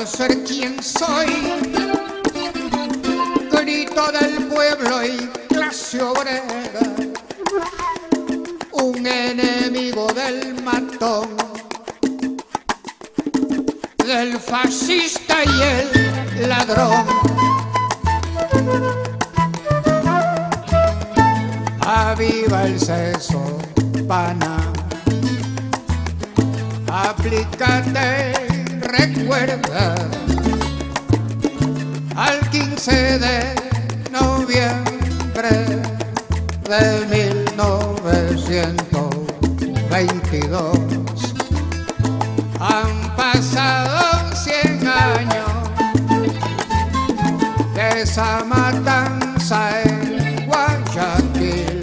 por ser quien soy, grito del pueblo y clase obrera, un enemigo del matón, del fascista y el ladrón. Aviva el seso, pana, aplícate, recuerda al 15 de noviembre de 1922. Han pasado 100 años de esa matanza en Guayaquil.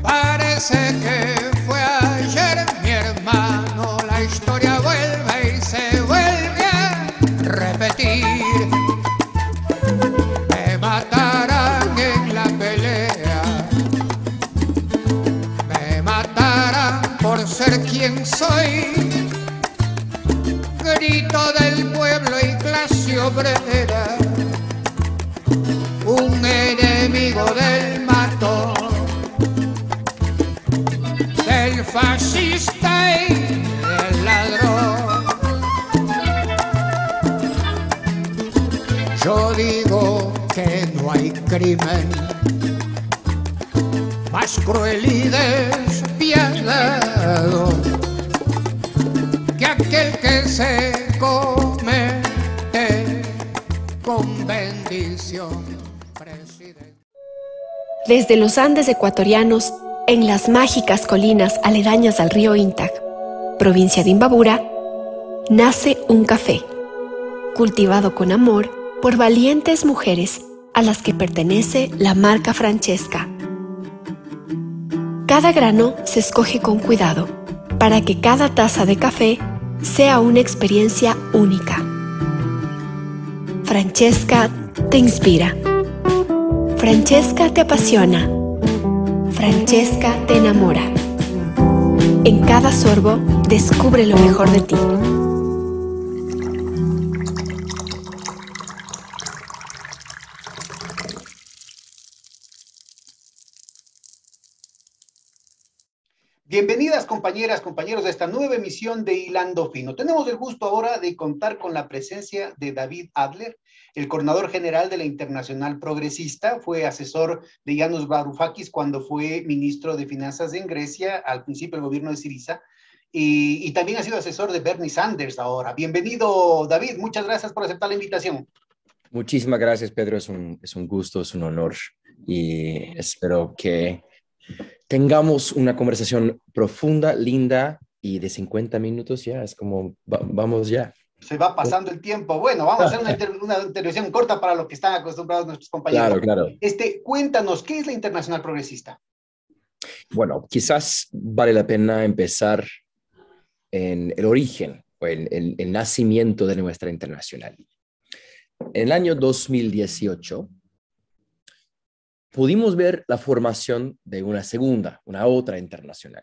Parece que fue ayer, mi hermano, la historia vuelve y se vuelve a repetir. Me matarán en la pelea, me matarán por ser quien soy, grito del pueblo y clase obrera, un enemigo del matón, del fascista y del ladrón. Yo digo que no hay crimen más cruel y despiadado que aquel que se comete con bendición, presidente. Desde los Andes ecuatorianos, en las mágicas colinas aledañas al río Intag, provincia de Imbabura, nace un café, cultivado con amor por valientes mujeres a las que pertenece la marca Francesca. Cada grano se escoge con cuidado para que cada taza de café sea una experiencia única. Francesca te inspira. Francesca te apasiona. Francesca te enamora. En cada sorbo, descubre lo mejor de ti. Bienvenidas compañeras, compañeros de esta nueva emisión de Hilando Fino. Tenemos el gusto ahora de contar con la presencia de David Adler, el coordinador general de la Internacional Progresista. Fue asesor de Yanis Varoufakis cuando fue ministro de Finanzas en Grecia, al principio del gobierno de Syriza, y también ha sido asesor de Bernie Sanders ahora. Bienvenido, David, muchas gracias por aceptar la invitación. Muchísimas gracias, Pedro, es un gusto, es un honor, y espero que tengamos una conversación profunda, linda, y de 50 minutos ya, es como, vamos ya. Se va pasando el tiempo. Bueno, vamos a hacer una intervención corta para lo que están acostumbrados nuestros compañeros. Claro. Cuéntanos, ¿qué es la Internacional Progresista? Bueno, quizás vale la pena empezar en el origen, o en el nacimiento de nuestra internacional. En el año 2018, pudimos ver la formación de una otra internacional.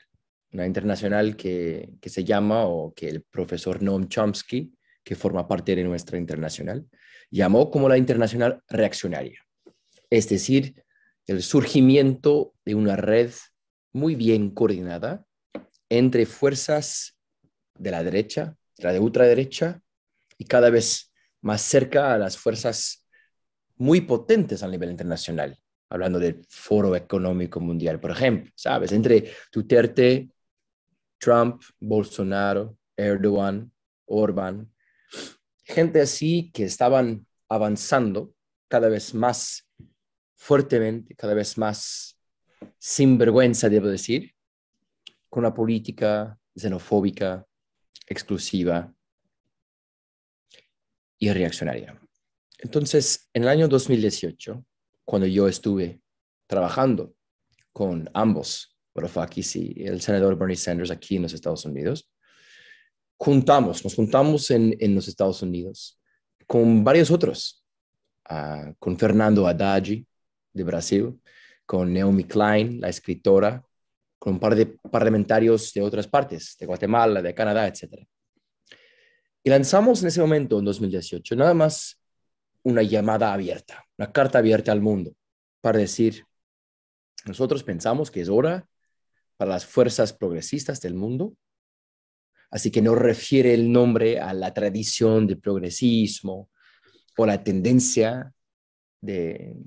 Una internacional que se llama, o que el profesor Noam Chomsky, que forma parte de nuestra internacional, llamó como la Internacional Reaccionaria. Es decir, el surgimiento de una red muy bien coordinada entre fuerzas de la derecha, de la ultraderecha, y cada vez más cerca a las fuerzas muy potentes a nivel internacional. Hablando del Foro Económico Mundial, por ejemplo, ¿sabes? Entre Duterte, Trump, Bolsonaro, Erdogan, Orbán, gente así que estaban avanzando cada vez más fuertemente, cada vez más sinvergüenza, debo decir, con una política xenofóbica, exclusiva y reaccionaria. Entonces, en el año 2018, cuando yo estuve trabajando con ambos, Varoufakis y el senador Bernie Sanders aquí en los Estados Unidos, nos juntamos en los Estados Unidos con varios otros, con Fernando Haddad de Brasil, con Naomi Klein, la escritora, con un par de parlamentarios de otras partes, de Guatemala, de Canadá, etc. Y lanzamos en ese momento, en 2018, nada más una llamada abierta, una carta abierta al mundo para decir, nosotros pensamos que es hora para las fuerzas progresistas del mundo, así que no refiere el nombre a la tradición del progresismo o la tendencia de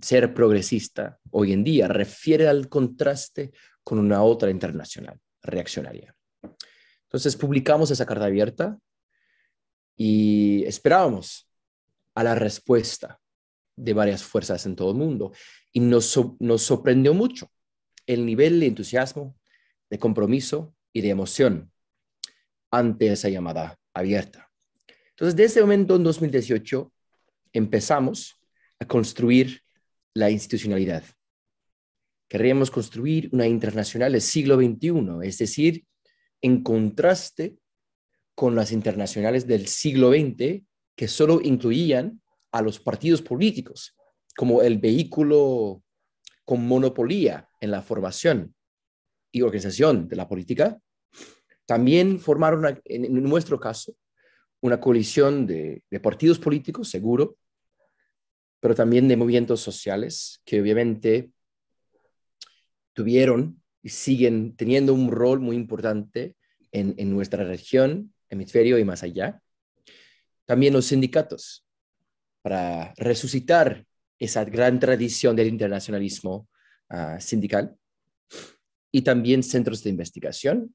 ser progresista hoy en día, refiere al contraste con una otra internacional reaccionaria. Entonces publicamos esa carta abierta y esperábamos a la respuesta de varias fuerzas en todo el mundo y nos sorprendió mucho el nivel de entusiasmo, de compromiso y de emoción ante esa llamada abierta. Entonces, desde ese momento, en 2018, empezamos a construir la institucionalidad. Queríamos construir una internacional del siglo XXI, es decir, en contraste con las internacionales del siglo XX, que solo incluían a los partidos políticos como el vehículo con monopolio en la formación y organización de la política. También formaron, en nuestro caso, una coalición de partidos políticos, seguro, pero también de movimientos sociales que obviamente tuvieron y siguen teniendo un rol muy importante en nuestra región, hemisferio y más allá. También los sindicatos, para resucitar esa gran tradición del internacionalismo sindical. Y también centros de investigación,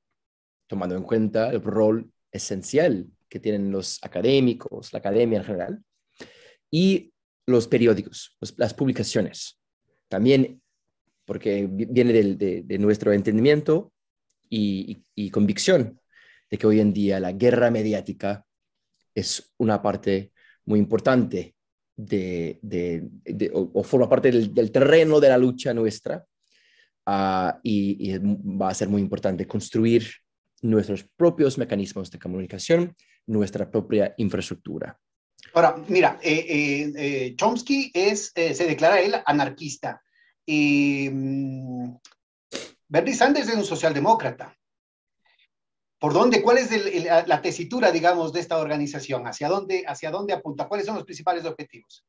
tomando en cuenta el rol esencial que tienen los académicos, la academia en general, y los periódicos, las publicaciones. También porque viene de nuestro entendimiento y convicción de que hoy en día la guerra mediática es una parte muy importante o forma parte del terreno de la lucha nuestra, y va a ser muy importante construir nuestros propios mecanismos de comunicación, nuestra propia infraestructura. Ahora, mira, Chomsky se declara él anarquista. Bernie Sanders es un socialdemócrata. ¿Por dónde? ¿Cuál es la tesitura, digamos, de esta organización? ¿Hacia dónde apunta? ¿Cuáles son los principales objetivos?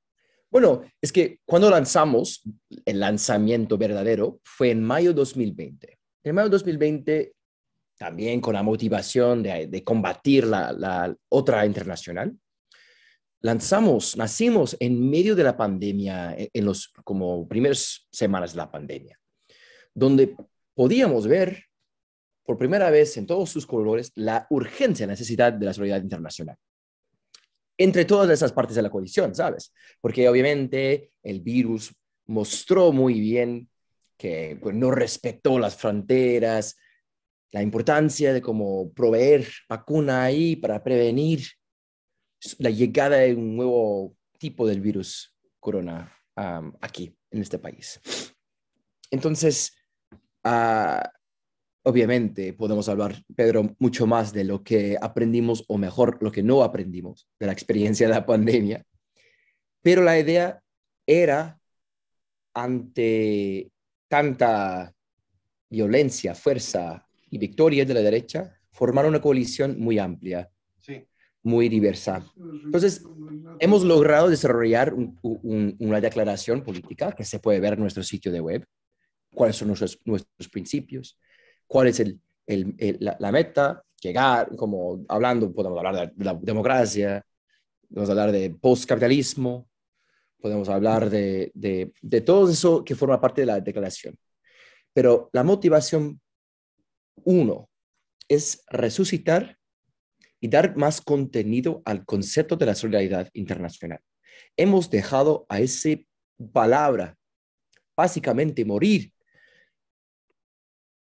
Bueno, es que cuando lanzamos, el lanzamiento verdadero fue en mayo de 2020. En mayo de 2020, también con la motivación de combatir la otra internacional, nacimos en medio de la pandemia, en los como primeras semanas de la pandemia, donde podíamos ver por primera vez en todos sus colores la urgencia, necesidad de la solidaridad internacional entre todas esas partes de la coalición, ¿sabes? Porque obviamente el virus mostró muy bien que pues, no respetó las fronteras, la importancia de cómo proveer vacuna ahí para prevenir la llegada de un nuevo tipo del virus corona aquí, en este país. Entonces, obviamente podemos hablar, Pedro, mucho más de lo que aprendimos, o mejor, lo que no aprendimos de la experiencia de la pandemia. Pero la idea era, ante tanta violencia, fuerza y victoria de la derecha, formar una coalición muy amplia, sí, muy diversa. Entonces, hemos logrado desarrollar una declaración política que se puede ver en nuestro sitio de web. ¿Cuáles son nuestros principios? ¿Cuál es la meta? Llegar, como hablando, podemos hablar de la democracia, podemos hablar de postcapitalismo, podemos hablar de todo eso que forma parte de la declaración. Pero la motivación, uno, es resucitar y dar más contenido al concepto de la solidaridad internacional. Hemos dejado a esa palabra básicamente morir,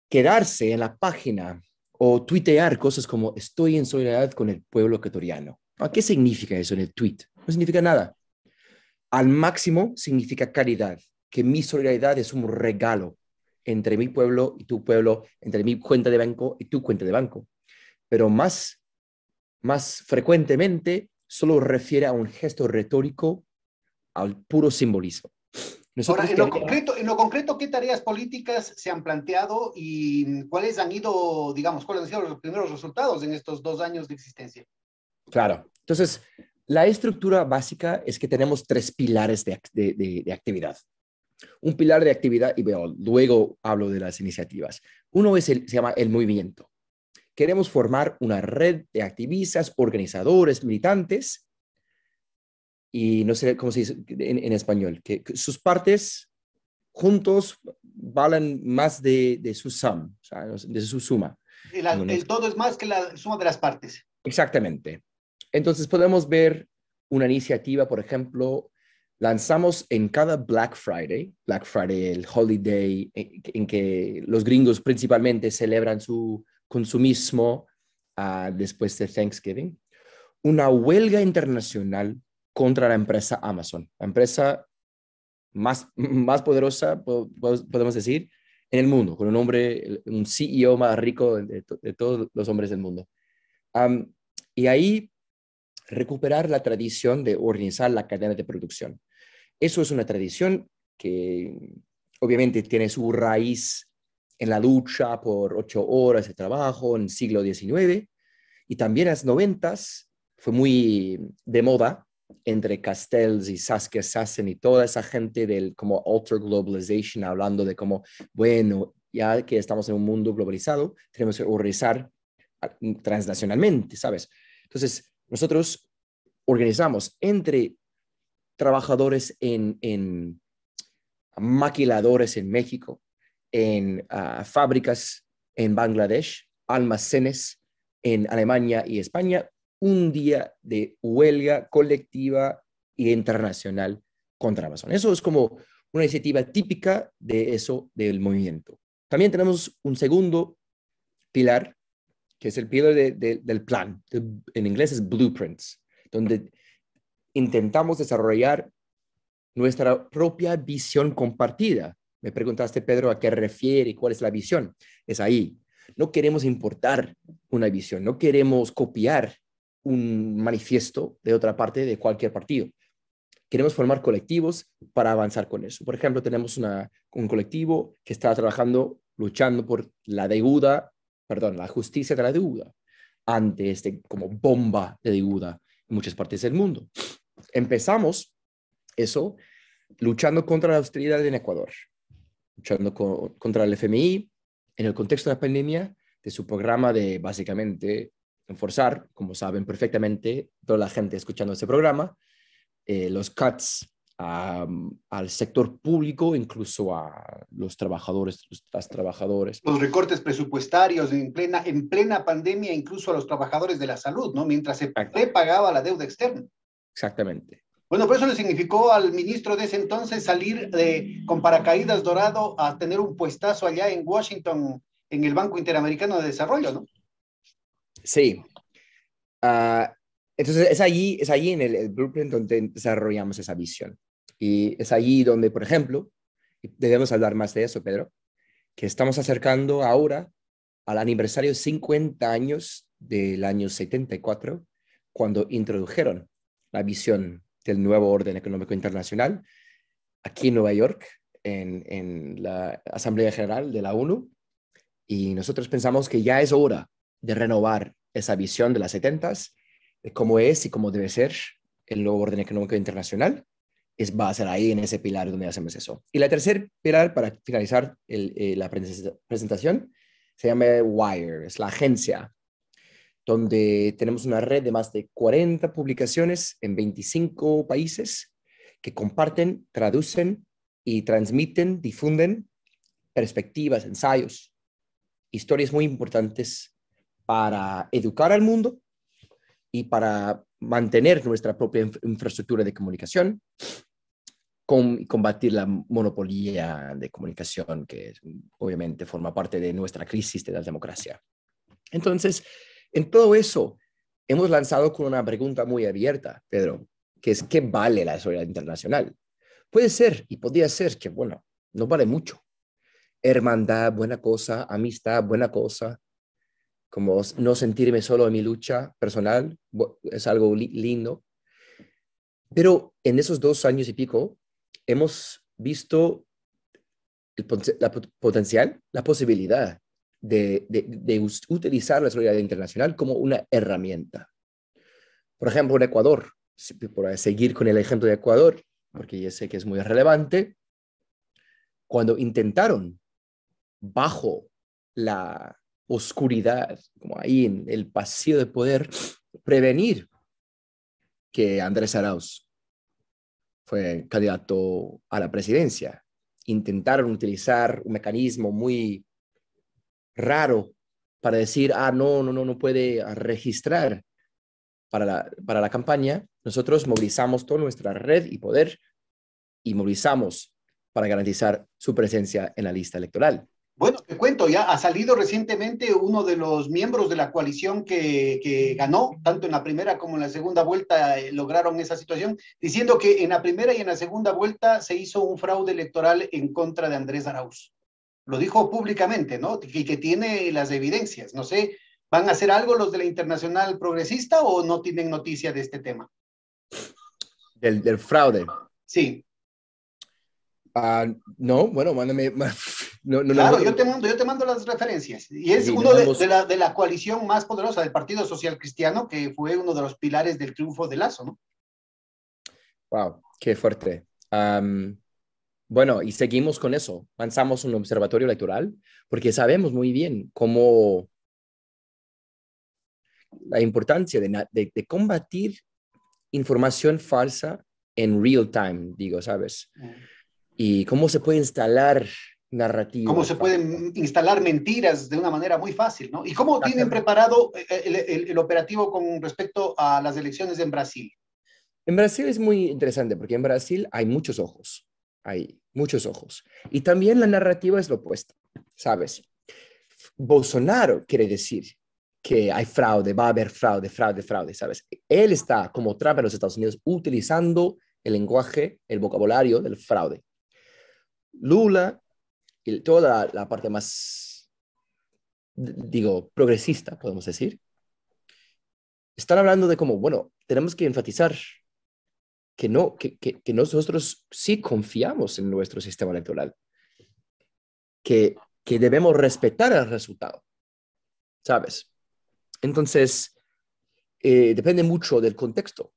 quedarse en la página o tuitear cosas como estoy en solidaridad con el pueblo ecuatoriano. ¿Qué significa eso en el tweet? No significa nada. Al máximo significa caridad, que mi solidaridad es un regalo entre mi pueblo y tu pueblo, entre mi cuenta de banco y tu cuenta de banco. Pero más frecuentemente solo refiere a un gesto retórico, al puro simbolismo. Ahora, en lo concreto, ¿qué tareas políticas se han planteado y cuáles han sido los primeros resultados en estos 2 años de existencia? Claro. Entonces, la estructura básica es que tenemos tres pilares de actividad. Un pilar de actividad, y bueno, luego hablo de las iniciativas. Uno es se llama el movimiento. Queremos formar una red de activistas, organizadores, militantes, y no sé cómo se dice en español, que sus partes juntos valen más de su sum, o sea, de su suma. El todo es más que la suma de las partes. Exactamente. Entonces podemos ver una iniciativa, por ejemplo, lanzamos en cada Black Friday, el holiday en que los gringos principalmente celebran su consumismo después de Thanksgiving, una huelga internacional contra la empresa Amazon, la empresa más poderosa, podemos decir, en el mundo, con un hombre, un CEO más rico de todos los hombres del mundo. Y ahí recuperar la tradición de organizar la cadena de producción. Eso es una tradición que obviamente tiene su raíz en la lucha por 8 horas de trabajo en el siglo XIX, y también en los 90s fue muy de moda entre Castells y Saskia Sassen y toda esa gente del como alter globalization, hablando de cómo, bueno, ya que estamos en un mundo globalizado, tenemos que organizar transnacionalmente, ¿sabes? Entonces, nosotros organizamos entre trabajadores en maquiladores en México, en fábricas en Bangladesh, almacenes en Alemania y España, un día de huelga colectiva e internacional contra Amazon. Eso es como una iniciativa típica de eso, del movimiento. También tenemos un segundo pilar, que es el pilar del plan. En inglés es blueprints, donde intentamos desarrollar nuestra propia visión compartida. Me preguntaste, Pedro, ¿a qué refiere y cuál es la visión? Es ahí. No queremos importar una visión, no queremos copiar un manifiesto de otra parte de cualquier partido. Queremos formar colectivos para avanzar con eso. Por ejemplo, tenemos un colectivo que está trabajando, luchando por la justicia de la deuda ante como bomba de deuda en muchas partes del mundo. Empezamos eso luchando contra la austeridad en Ecuador, luchando contra el FMI en el contexto de la pandemia, de su programa de básicamente enforzar, como saben perfectamente toda la gente escuchando este programa, los cuts al sector público, incluso a los trabajadores, las trabajadoras. Los recortes presupuestarios en plena pandemia, incluso a los trabajadores de la salud, ¿no? Mientras se pagaba la deuda externa. Exactamente. Bueno, por eso le significó al ministro de ese entonces salir con paracaídas dorado a tener un puestazo allá en Washington, en el Banco Interamericano de Desarrollo, ¿no? Sí. Entonces es allí en el blueprint donde desarrollamos esa visión. Y es allí donde, por ejemplo, debemos hablar más de eso, Pedro, que estamos acercando ahora al aniversario 50 años del año 74, cuando introdujeron la visión del nuevo orden económico internacional aquí en Nueva York, en la Asamblea General de la ONU. Y nosotros pensamos que ya es hora de renovar esa visión de las 70s, de cómo es y cómo debe ser el nuevo orden económico internacional. Va a ser ahí en ese pilar donde hacemos eso. Y la tercer pilar, para finalizar la presentación, se llama WIRE, es la agencia, donde tenemos una red de más de 40 publicaciones en 25 países que comparten, traducen y transmiten, difunden perspectivas, ensayos, historias muy importantes para educar al mundo y para mantener nuestra propia infraestructura de comunicación, combatir la monopolio de comunicación que obviamente forma parte de nuestra crisis de la democracia. Entonces, en todo eso, hemos lanzado con una pregunta muy abierta, Pedro, que es, ¿qué vale la solidaridad internacional? Puede ser y podría ser que, bueno, no vale mucho. Hermandad, buena cosa, amistad, buena cosa, como no sentirme solo en mi lucha personal, es algo lindo. Pero en esos 2 años y pico, hemos visto la potencial, la posibilidad de utilizar la solidaridad internacional como una herramienta. Por ejemplo, en Ecuador, por seguir con el ejemplo de Ecuador, porque yo sé que es muy relevante, cuando intentaron bajo la oscuridad, como ahí en el pasillo de poder, prevenir que Andrés Arauz fue candidato a la presidencia. Intentaron utilizar un mecanismo muy raro para decir, no puede registrar para la campaña. Nosotros movilizamos toda nuestra red y poder y movilizamos para garantizar su presencia en la lista electoral. Bueno, te cuento, ya ha salido recientemente uno de los miembros de la coalición que ganó, tanto en la primera como en la segunda vuelta lograron esa situación, diciendo que en la primera y en la segunda vuelta se hizo un fraude electoral en contra de Andrés Arauz. Lo dijo públicamente, ¿no? Y que tiene las evidencias. No sé, ¿van a hacer algo los de la Internacional Progresista o no tienen noticia de este tema? Del fraude. Sí. No, bueno, mándame. Claro, yo te mando las referencias. Y es sí, uno de la coalición más poderosa del Partido Social Cristiano, que fue uno de los pilares del triunfo de Lasso, ¿no? Wow, qué fuerte. Bueno, y seguimos con eso. Lanzamos un observatorio electoral porque sabemos muy bien cómo la importancia de combatir información falsa en real time, digo, ¿sabes? Y cómo se puede instalar narrativa. Cómo se pueden instalar mentiras de una manera muy fácil, ¿no? ¿Y cómo tienen preparado el operativo con respecto a las elecciones en Brasil? En Brasil es muy interesante porque en Brasil hay muchos ojos. Hay muchos ojos. Y también la narrativa es lo opuesto, ¿sabes? Bolsonaro quiere decir que hay fraude, va a haber fraude, ¿sabes? Él está, como Trump en los Estados Unidos, utilizando el lenguaje, el vocabulario del fraude. Lula y toda la parte más, digo, progresista, podemos decir, están hablando de cómo, bueno, tenemos que enfatizar que nosotros sí confiamos en nuestro sistema electoral, que debemos respetar el resultado, ¿sabes? Entonces, depende mucho del contexto,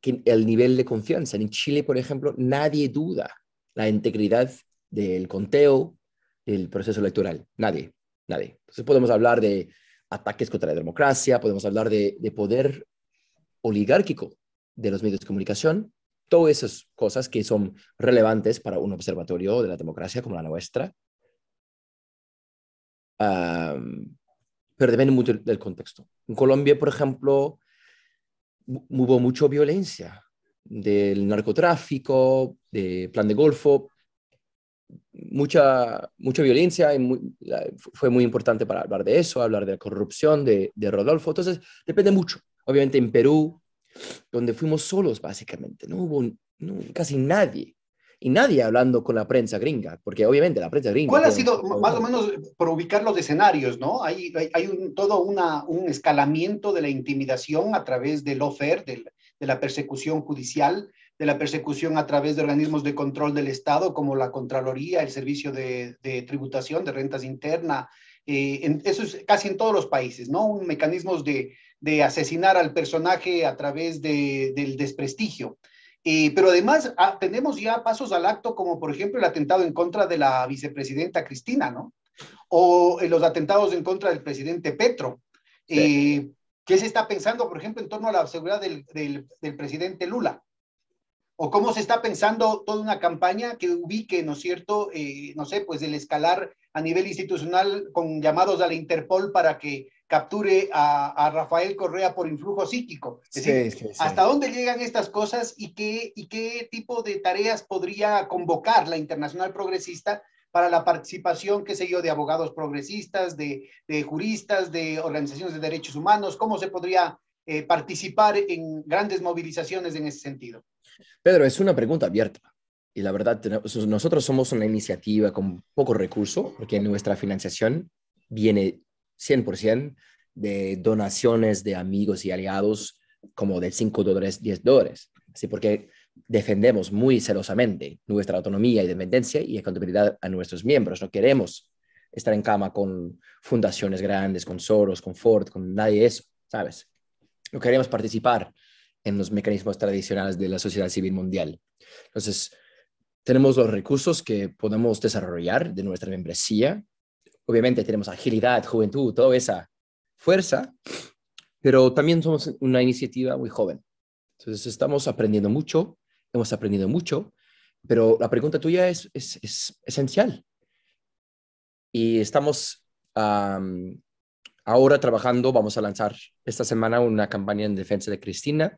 el nivel de confianza. En Chile, por ejemplo, nadie duda la integridad del conteo del proceso electoral. Nadie. Entonces podemos hablar de ataques contra la democracia, podemos hablar de poder oligárquico de los medios de comunicación, todas esas cosas que son relevantes para un observatorio de la democracia como la nuestra. Pero depende mucho del contexto. En Colombia, por ejemplo, hubo mucha violencia del narcotráfico, de Plan de Golfo, mucha violencia y fue muy importante para hablar de eso, hablar de la corrupción de Rodolfo. Entonces, depende mucho. Obviamente en Perú, donde fuimos solos básicamente, no hubo casi nadie. Y nadie hablando con la prensa gringa, porque obviamente la prensa gringa... ¿Cuál ha sido, más o menos, por ubicar los escenarios, ¿no? Hay todo un escalamiento de la intimidación a través del lawfare, de la persecución judicial, de la persecución a través de organismos de control del Estado, como la Contraloría, el Servicio de Tributación, de Rentas Internas. Eso es casi en todos los países, ¿no? Un mecanismos de asesinar al personaje a través del desprestigio. Pero además tenemos ya pasos al acto, como por ejemplo el atentado en contra de la vicepresidenta Cristina, ¿no? O los atentados en contra del presidente Petro. Sí. ¿Qué se está pensando, por ejemplo, en torno a la seguridad del presidente Lula? ¿O cómo se está pensando toda una campaña que ubique, ¿no es cierto? No sé, pues el escalar a nivel institucional con llamados a la Interpol para que capture a Rafael Correa por influjo psíquico. Es decir, sí. ¿Hasta dónde llegan estas cosas y qué tipo de tareas podría convocar la Internacional Progresista para la participación, qué sé yo, de abogados progresistas, de juristas, de organizaciones de derechos humanos? ¿Cómo se podría participar en grandes movilizaciones en ese sentido? Pedro, es una pregunta abierta. Y la verdad, nosotros somos una iniciativa con poco recurso, porque nuestra financiación viene 100% de donaciones de amigos y aliados, como de $5, $10. Así porque defendemos muy celosamente nuestra autonomía, independencia y accountabilidad a nuestros miembros. No queremos estar en cama con fundaciones grandes, con Soros, con Ford, con nadie de eso, ¿sabes? No queremos participar en los mecanismos tradicionales de la sociedad civil mundial. Entonces, tenemos los recursos que podemos desarrollar de nuestra membresía. Obviamente tenemos agilidad, juventud, toda esa fuerza, pero también somos una iniciativa muy joven. Entonces, estamos aprendiendo mucho, hemos aprendido mucho, pero la pregunta tuya es esencial. Y estamos ahora trabajando, vamos a lanzar esta semana una campaña en defensa de Cristina,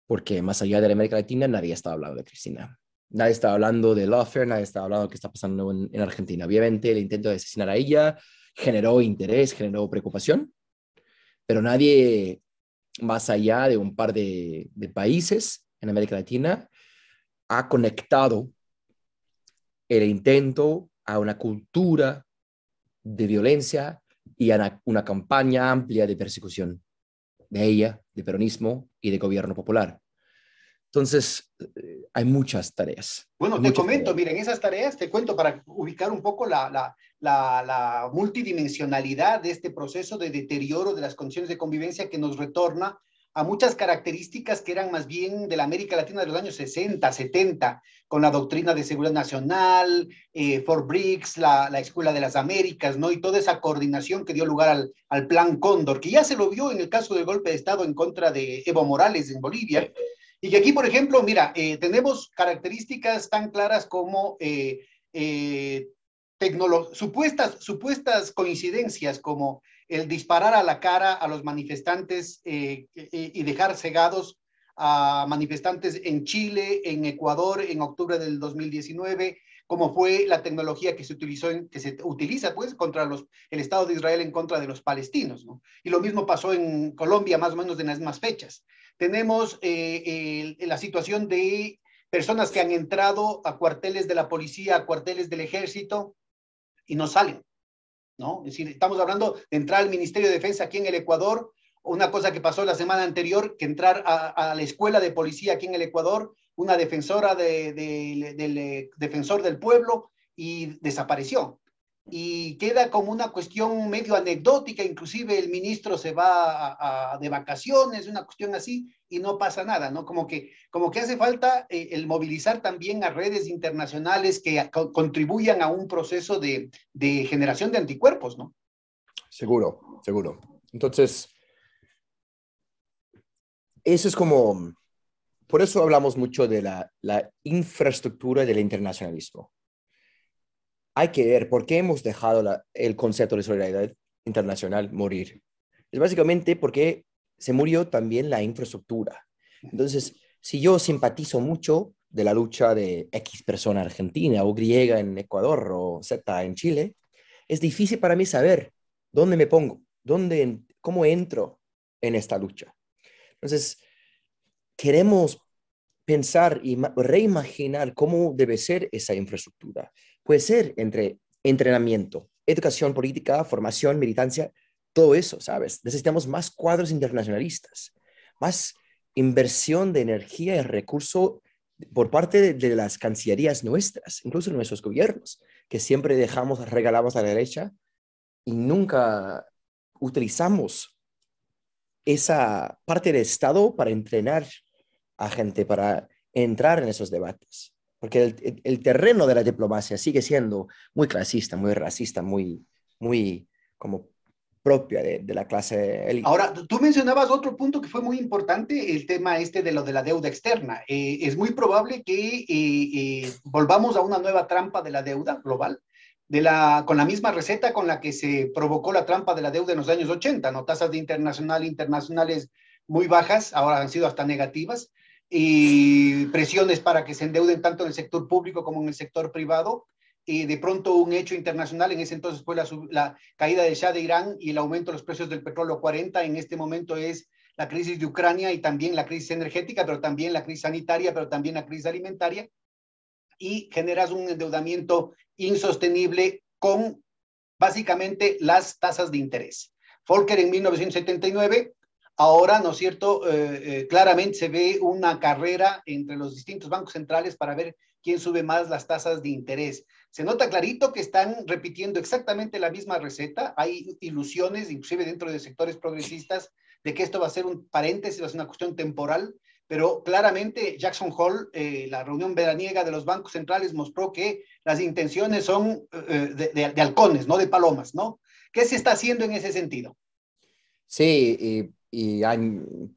porque más allá de la América Latina, nadie está hablando de Cristina. Nadie está hablando de lawfare, nadie está hablando de lo que está pasando en Argentina. Obviamente, el intento de asesinar a ella generó interés, generó preocupación, pero nadie, más allá de un par de países en América Latina, ha conectado el intento a una cultura de violencia y a una campaña amplia de persecución de ella, de peronismo y de gobierno popular. Entonces, hay muchas tareas. Bueno, te comento, miren, esas tareas, te cuento para ubicar un poco la multidimensionalidad de este proceso de deterioro de las condiciones de convivencia que nos retorna a muchas características que eran más bien de la América Latina de los años 60, 70, con la doctrina de seguridad nacional, Fort Briggs, la Escuela de las Américas, ¿no? Y toda esa coordinación que dio lugar al Plan Cóndor, que ya se lo vio en el caso del golpe de Estado en contra de Evo Morales en Bolivia. Y que aquí, por ejemplo, mira, tenemos características tan claras como supuestas coincidencias como el disparar a la cara a los manifestantes y dejar cegados a manifestantes en Chile, en Ecuador, en octubre del 2019, como fue la tecnología que se utiliza pues contra el Estado de Israel en contra de los palestinos, ¿no? Y lo mismo pasó en Colombia, más o menos en las mismas fechas. Tenemos la situación de personas que han entrado a cuarteles de la policía, a cuarteles del ejército y no salen, ¿no? Es decir, estamos hablando de entrar al Ministerio de Defensa aquí en el Ecuador, una cosa que pasó la semana anterior, que entrar a la escuela de policía aquí en el Ecuador, una defensora del defensor del pueblo, y desapareció. Y queda como una cuestión medio anecdótica, inclusive el ministro se va de vacaciones, una cuestión así, y no pasa nada, ¿no? Como que hace falta el movilizar también a redes internacionales que contribuyan a un proceso de generación de anticuerpos, ¿no? Seguro, seguro. Entonces, eso es como, por eso hablamos mucho de la infraestructura del internacionalismo. Hay que ver por qué hemos dejado el concepto de solidaridad internacional morir. Es básicamente porque se murió también la infraestructura. Entonces, si yo simpatizo mucho de la lucha de X persona argentina o griega en Ecuador o Z en Chile, es difícil para mí saber dónde me pongo, cómo entro en esta lucha. Entonces, queremos pensar y reimaginar cómo debe ser esa infraestructura. Puede ser entre entrenamiento, educación política, formación, militancia, todo eso, ¿sabes? Necesitamos más cuadros internacionalistas, más inversión de energía y recursos por parte de las cancillerías nuestras, incluso nuestros gobiernos, que siempre regalamos a la derecha y nunca utilizamos esa parte del Estado para entrenar a gente, para entrar en esos debates. Porque el terreno de la diplomacia sigue siendo muy clasista, muy racista, muy como propia de la clase élite. Ahora, tú mencionabas otro punto que fue muy importante, el tema de lo de la deuda externa. Es muy probable que volvamos a una nueva trampa de la deuda global, con la misma receta con la que se provocó la trampa de la deuda en los años 80, ¿no? Tasas de internacionales muy bajas, ahora han sido hasta negativas, y presiones para que se endeuden tanto en el sector público como en el sector privado. Y de pronto un hecho internacional, en ese entonces fue la caída del Shah de Irán y el aumento de los precios del petróleo 40, en este momento es la crisis de Ucrania y también la crisis energética, pero también la crisis sanitaria, pero también la crisis alimentaria, y generas un endeudamiento insostenible con básicamente las tasas de interés. Volcker en 1979, ahora, ¿no es cierto? Claramente se ve una carrera entre los distintos bancos centrales para ver quién sube más las tasas de interés. Se nota clarito que están repitiendo exactamente la misma receta. Hay ilusiones, inclusive dentro de sectores progresistas, de que esto va a ser un paréntesis, va a ser una cuestión temporal, pero claramente Jackson Hole, la reunión veraniega de los bancos centrales mostró que las intenciones son de halcones, no de palomas, ¿no? ¿Qué se está haciendo en ese sentido? Sí,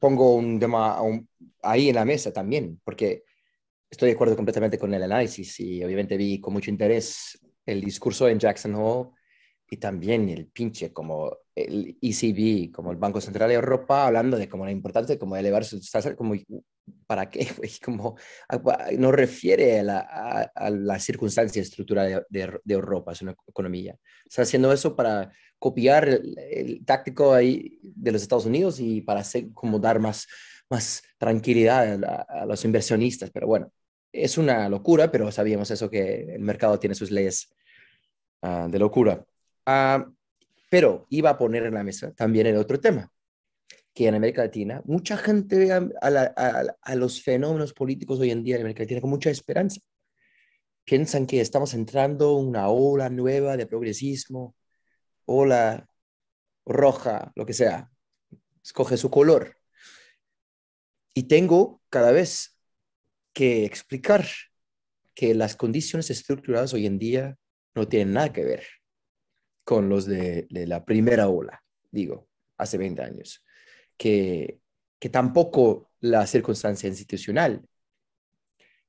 pongo un tema ahí en la mesa también, porque estoy de acuerdo completamente con el análisis y obviamente vi con mucho interés el discurso en Jackson Hole y también el pinche como el ECB, como el Banco Central de Europa, hablando de como la importancia como elevar sus tasas, como para qué, como no refiere a la circunstancia estructural de Europa, es una economía. Está haciendo eso para copiar el táctico ahí de los Estados Unidos y para hacer, como dar más tranquilidad a los inversionistas, pero bueno. Es una locura, pero sabíamos eso que el mercado tiene sus leyes de locura. Pero iba a poner en la mesa también el otro tema, que en América Latina mucha gente ve a los fenómenos políticos hoy en día en América Latina con mucha esperanza. Piensan que estamos entrando en una ola nueva de progresismo, ola roja, lo que sea. Escoge su color. Y tengo cada vez que explicar que las condiciones estructurales hoy en día no tienen nada que ver con los de la primera ola, digo, hace 20 años, que tampoco la circunstancia institucional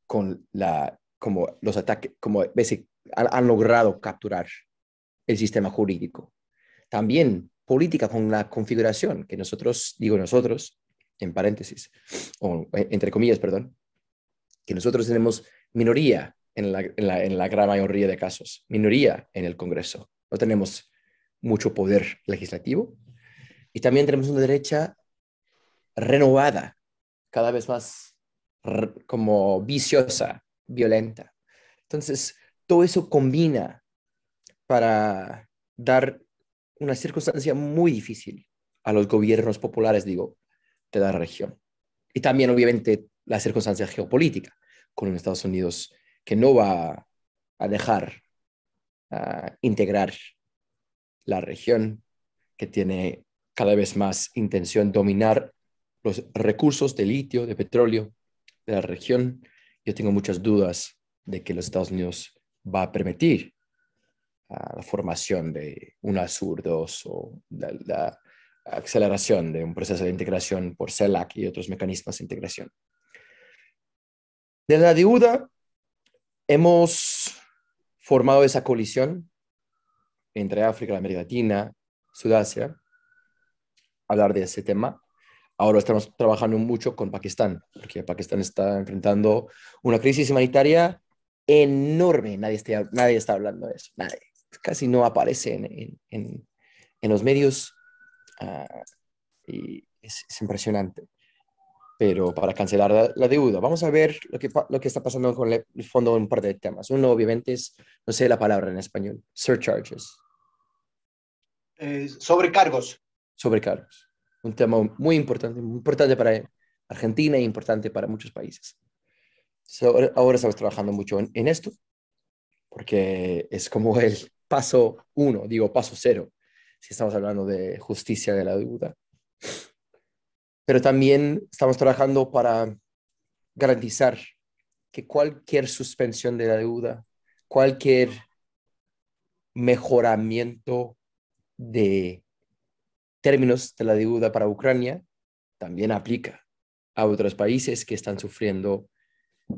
con como los ataques, como han logrado capturar el sistema jurídico. También política con la configuración que nosotros, digo nosotros, en paréntesis, o entre comillas, perdón, que nosotros tenemos minoría en la gran mayoría de casos, minoría en el Congreso. No tenemos mucho poder legislativo y también tenemos una derecha renovada, cada vez más como viciosa, violenta. Entonces, todo eso combina para dar una circunstancia muy difícil a los gobiernos populares, digo, de la región. Y también, obviamente, la circunstancia geopolítica con los Estados Unidos, que no va a dejar integrar la región, que tiene cada vez más intención de dominar los recursos de litio, de petróleo de la región. Yo tengo muchas dudas de que los Estados Unidos va a permitir la formación de UNASUR 2 o la aceleración de un proceso de integración por CELAC y otros mecanismos de integración. De la deuda, hemos formado esa coalición entre África, América Latina, Sudasia, hablar de ese tema. Ahora estamos trabajando mucho con Pakistán, porque Pakistán está enfrentando una crisis humanitaria enorme. Nadie está hablando de eso. Nadie. Casi no aparece en los medios y es impresionante. Pero para cancelar la deuda, vamos a ver lo que está pasando con el fondo en un par de temas. Uno, obviamente, es, no sé la palabra en español, surcharges. Sobrecargos. Sobrecargos. Un tema muy importante para Argentina e importante para muchos países. Ahora estamos trabajando mucho en esto, porque es como el paso 1, digo paso 0, si estamos hablando de justicia de la deuda. Pero también estamos trabajando para garantizar que cualquier suspensión de la deuda, cualquier mejoramiento de términos de la deuda para Ucrania también aplica a otros países que están sufriendo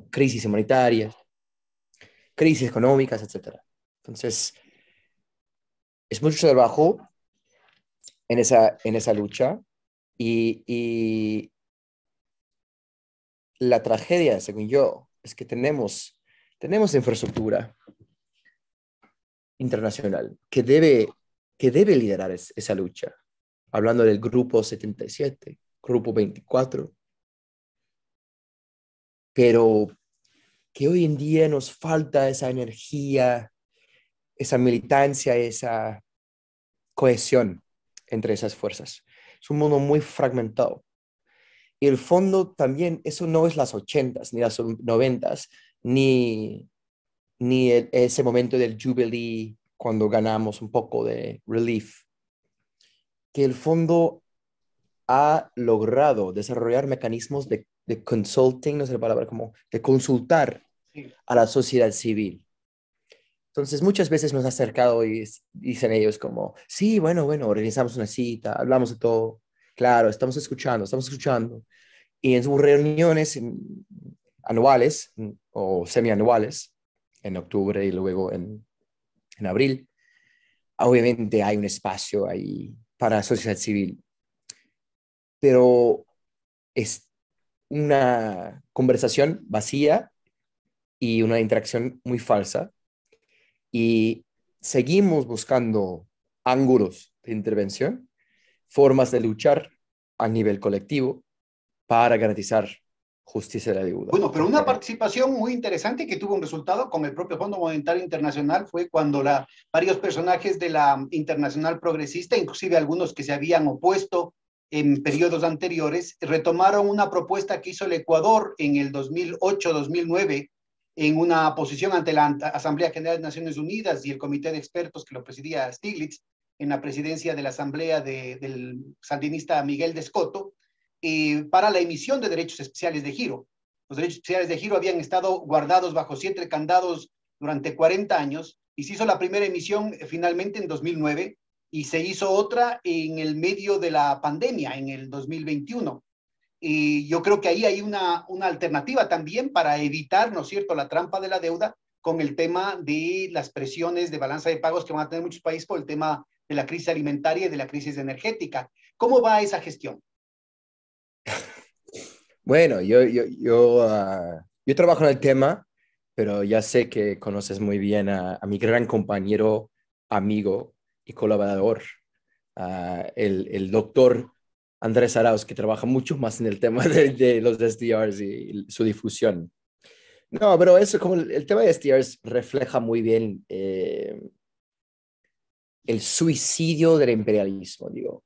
crisis humanitarias, crisis económicas, etc. Entonces, es mucho trabajo en esa lucha y la tragedia, según yo, es que tenemos infraestructura internacional que debe liderar esa lucha. Hablando del Grupo 77, Grupo 24, pero que hoy en día nos falta esa energía, esa militancia, esa cohesión entre esas fuerzas. Es un mundo muy fragmentado. Y el fondo también, eso no es las 80s, ni las 90s, ni ese momento del Jubilee, cuando ganamos un poco de relief. Que el fondo ha logrado desarrollar mecanismos de consulting, no sé la palabra, como de consultar Sí. a la sociedad civil. Entonces, muchas veces nos ha acercado y dicen ellos como, sí, bueno, organizamos una cita, hablamos de todo. Claro, estamos escuchando, estamos escuchando. Y en sus reuniones anuales o semianuales, en octubre y luego en abril, obviamente hay un espacio ahí para la sociedad civil, pero es una conversación vacía y una interacción muy falsa y seguimos buscando ángulos de intervención, formas de luchar a nivel colectivo para garantizar justicia de la deuda. Bueno, pero una participación muy interesante que tuvo un resultado con el propio Fondo Monetario Internacional fue cuando varios personajes de la Internacional Progresista, inclusive algunos que se habían opuesto en periodos anteriores, retomaron una propuesta que hizo el Ecuador en el 2008-2009 en una posición ante la Asamblea General de Naciones Unidas y el comité de expertos que lo presidía Stiglitz en la presidencia de la Asamblea del sandinista Miguel de Escoto, para la emisión de derechos especiales de giro. Los derechos especiales de giro habían estado guardados bajo 7 candados durante 40 años y se hizo la primera emisión finalmente en 2009 y se hizo otra en el medio de la pandemia, en el 2021. Y yo creo que ahí hay una alternativa también para evitar, ¿no es cierto?, la trampa de la deuda con el tema de las presiones de balanza de pagos que van a tener muchos países por el tema de la crisis alimentaria y de la crisis energética. ¿Cómo va esa gestión? Bueno, yo trabajo en el tema, pero ya sé que conoces muy bien a mi gran compañero, amigo y colaborador, el doctor Andrés Arauz, que trabaja mucho más en el tema de los SDRs y su difusión. No, pero eso, como el tema de SDRs refleja muy bien el suicidio del imperialismo, digo,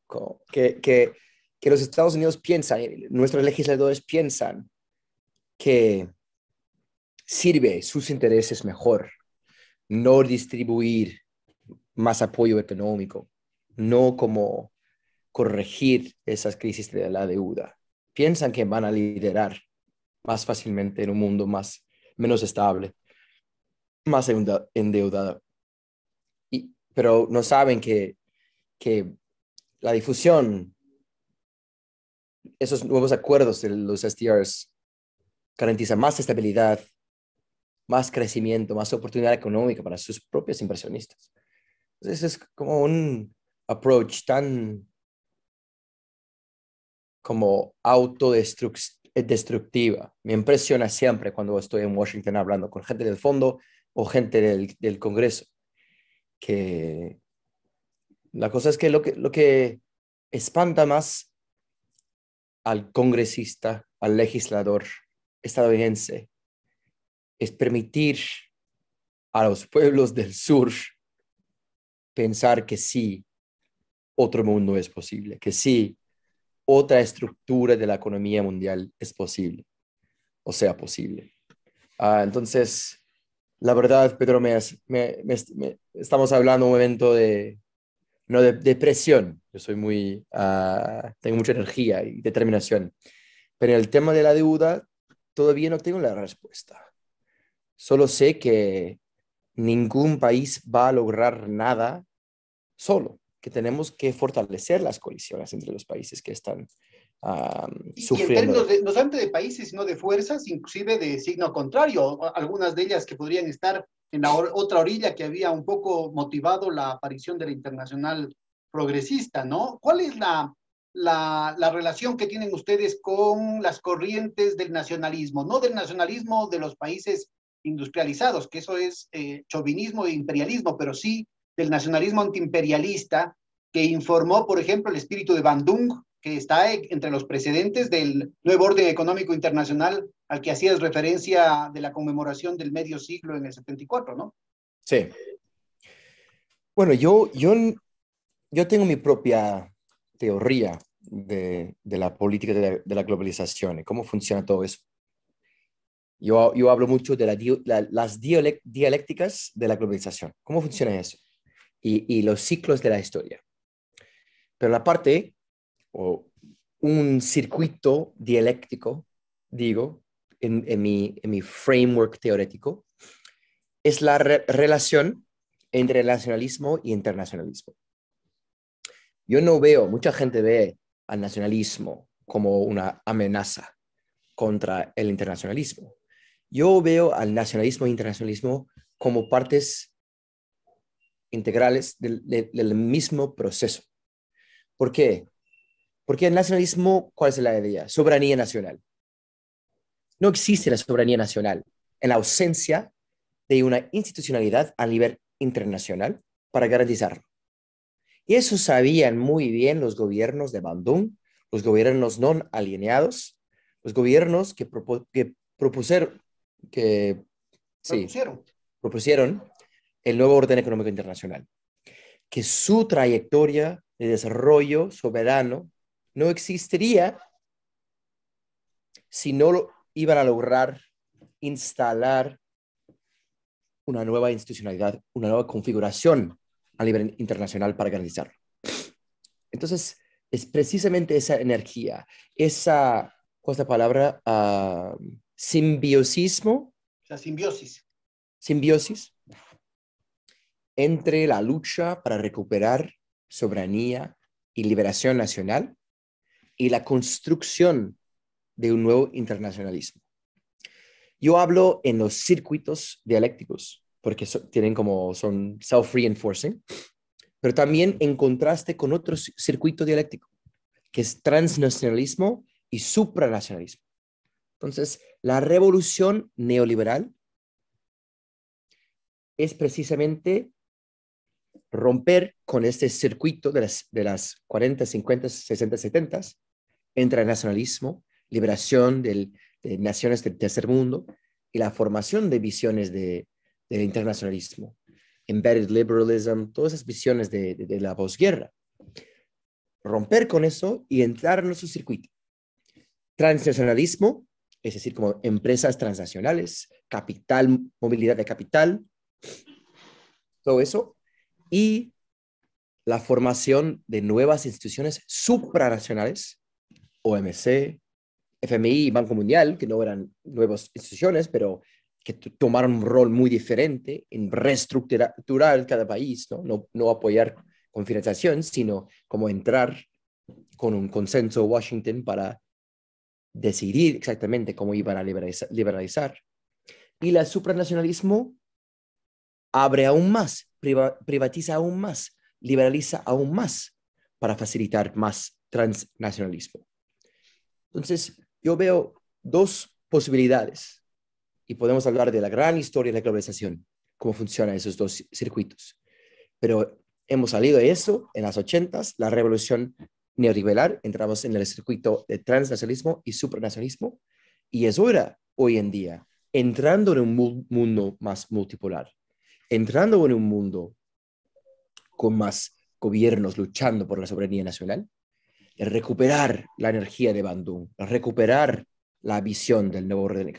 que los Estados Unidos piensan, nuestros legisladores piensan que sirve sus intereses mejor no distribuir más apoyo económico, no como corregir esas crisis de la deuda. Piensan que van a liderar más fácilmente en un mundo menos estable, más endeudado. Pero no saben que la difusión, esos nuevos acuerdos de los SDRs garantizan más estabilidad, más crecimiento, más oportunidad económica para sus propios inversionistas. Entonces es como un approach tan como autodestructiva. Me impresiona siempre cuando estoy en Washington hablando con gente del fondo o gente del Congreso, que la cosa es que lo que espanta más al congresista, al legislador estadounidense, es permitir a los pueblos del sur pensar que sí, otro mundo es posible, que sí, otra estructura de la economía mundial es posible, o sea posible. Entonces, la verdad, Pedro, estamos hablando de un momento de presión. Yo soy tengo mucha energía y determinación, pero en el tema de la deuda todavía no tengo la respuesta. Solo sé que ningún país va a lograr nada solo, que tenemos que fortalecer las coaliciones entre los países que están Y en términos no solamente de países, sino de fuerzas, inclusive de signo contrario, algunas de ellas que podrían estar en la otra orilla que había un poco motivado la aparición de la Internacional Progresista, ¿no? ¿Cuál es la relación que tienen ustedes con las corrientes del nacionalismo? No del nacionalismo de los países industrializados, que eso es chauvinismo e imperialismo, pero sí del nacionalismo antiimperialista que informó, por ejemplo, el espíritu de Bandung, que está entre los precedentes del nuevo orden económico internacional al que hacías referencia de la conmemoración del medio siglo en el 74, ¿no? Sí. Bueno, yo tengo mi propia teoría de la política de la globalización y cómo funciona todo eso. Yo hablo mucho de las dialécticas de la globalización. ¿Cómo funciona eso? Y los ciclos de la historia. Pero la parte, o un circuito dialéctico, digo, en mi framework teórico, es la relación entre nacionalismo y internacionalismo. Yo no veo, mucha gente ve al nacionalismo como una amenaza contra el internacionalismo. Yo veo al nacionalismo e internacionalismo como partes integrales del mismo proceso. ¿Por qué? Porque el nacionalismo, ¿cuál es la idea? Soberanía nacional. No existe la soberanía nacional en la ausencia de una institucionalidad a nivel internacional para garantizarlo. Y eso sabían muy bien los gobiernos de Bandung, los gobiernos no alineados, los gobiernos que propusieron el nuevo orden económico internacional, que su trayectoria de desarrollo soberano no existiría si no iban a lograr instalar una nueva institucionalidad, una nueva configuración a nivel internacional para garantizarlo. Entonces, es precisamente esa energía, esa, ¿cuál es la palabra? Simbiosismo. O sea, simbiosis. Simbiosis entre la lucha para recuperar soberanía y liberación nacional y la construcción de un nuevo internacionalismo. Yo hablo en los circuitos dialécticos, porque son self-reinforcing, pero también en contraste con otro circuito dialéctico, que es transnacionalismo y supranacionalismo. Entonces, la revolución neoliberal es precisamente romper con este circuito de las 40, 50, 60, 70 entre el nacionalismo, liberación de naciones del tercer mundo y la formación de visiones del internacionalismo, embedded liberalism, todas esas visiones de la posguerra. Romper con eso y entrar en nuestro circuito. Transnacionalismo, es decir, como empresas transnacionales, capital, movilidad de capital, todo eso, y la formación de nuevas instituciones supranacionales, OMC, FMI y Banco Mundial, que no eran nuevas instituciones, pero que tomaron un rol muy diferente en reestructurar cada país, no apoyar con financiación, sino como entrar con un consenso Washington para decidir exactamente cómo iban a liberalizar. Y el supranacionalismo abre aún más, privatiza aún más, liberaliza aún más para facilitar más transnacionalismo. Entonces, yo veo dos posibilidades y podemos hablar de la gran historia de la globalización, cómo funcionan esos dos circuitos. Pero hemos salido de eso en las 80s, la revolución neoliberal, entramos en el circuito de transnacionalismo y supranacionalismo, y es hora hoy en día, entrando en un mundo más multipolar, entrando en un mundo con más gobiernos luchando por la soberanía nacional, recuperar la energía de Bandung, recuperar la visión del nuevo orden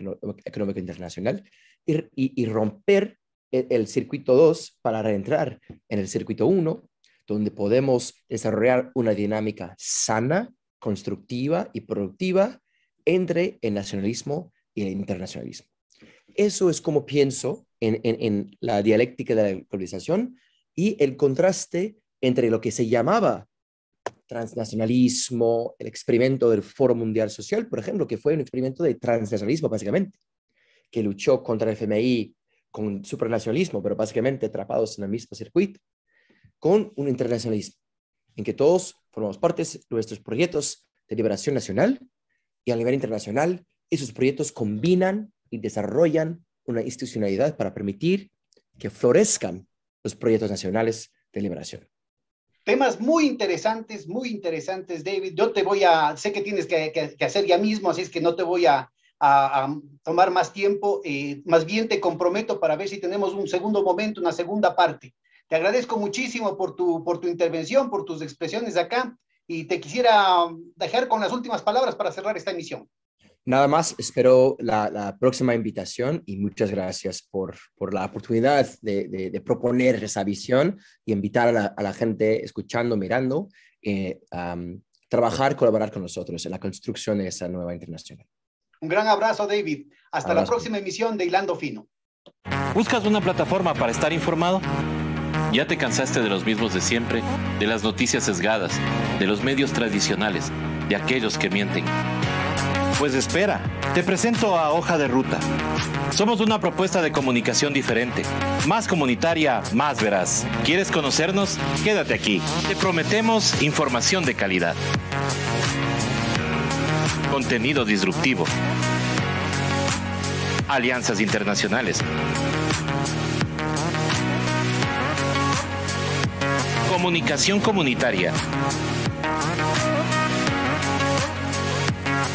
económico internacional y romper el circuito 2 para reentrar en el circuito 1, donde podemos desarrollar una dinámica sana, constructiva y productiva entre el nacionalismo y el internacionalismo. Eso es como pienso en la dialéctica de la globalización y el contraste entre lo que se llamaba transnacionalismo, el experimento del Foro Mundial Social, por ejemplo, que fue un experimento de transnacionalismo básicamente, que luchó contra el FMI con supranacionalismo, pero básicamente atrapados en el mismo circuito, con un internacionalismo, en que todos formamos parte de nuestros proyectos de liberación nacional y a nivel internacional esos proyectos combinan y desarrollan una institucionalidad para permitir que florezcan los proyectos nacionales de liberación. Temas muy interesantes, David. Yo sé que tienes que hacer ya mismo, así es que no te voy a tomar más tiempo. Más bien te comprometo para ver si tenemos un segundo momento, una segunda parte. Te agradezco muchísimo por tu intervención, por tus expresiones acá, y te quisiera dejar con las últimas palabras para cerrar esta emisión. Nada más, espero la próxima invitación y muchas gracias por la oportunidad de proponer esa visión y invitar a la gente escuchando, mirando, trabajar, colaborar con nosotros en la construcción de esa nueva internacional. Un gran abrazo, David. Hasta Abrazo. la próxima emisión de Hilando Fino. ¿Buscas una plataforma para estar informado? ¿Ya te cansaste de los mismos de siempre, de las noticias sesgadas, de los medios tradicionales, de aquellos que mienten? Pues espera, te presento a Hoja de Ruta. Somos una propuesta de comunicación diferente, más comunitaria, más veraz. ¿Quieres conocernos? Quédate aquí. Te prometemos información de calidad. Contenido disruptivo. Alianzas internacionales. Comunicación comunitaria.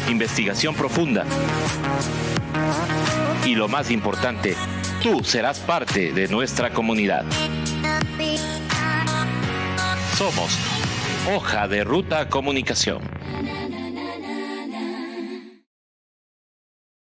Investigación profunda. Y lo más importante, tú serás parte de nuestra comunidad. Somos Hoja de Ruta Comunicación.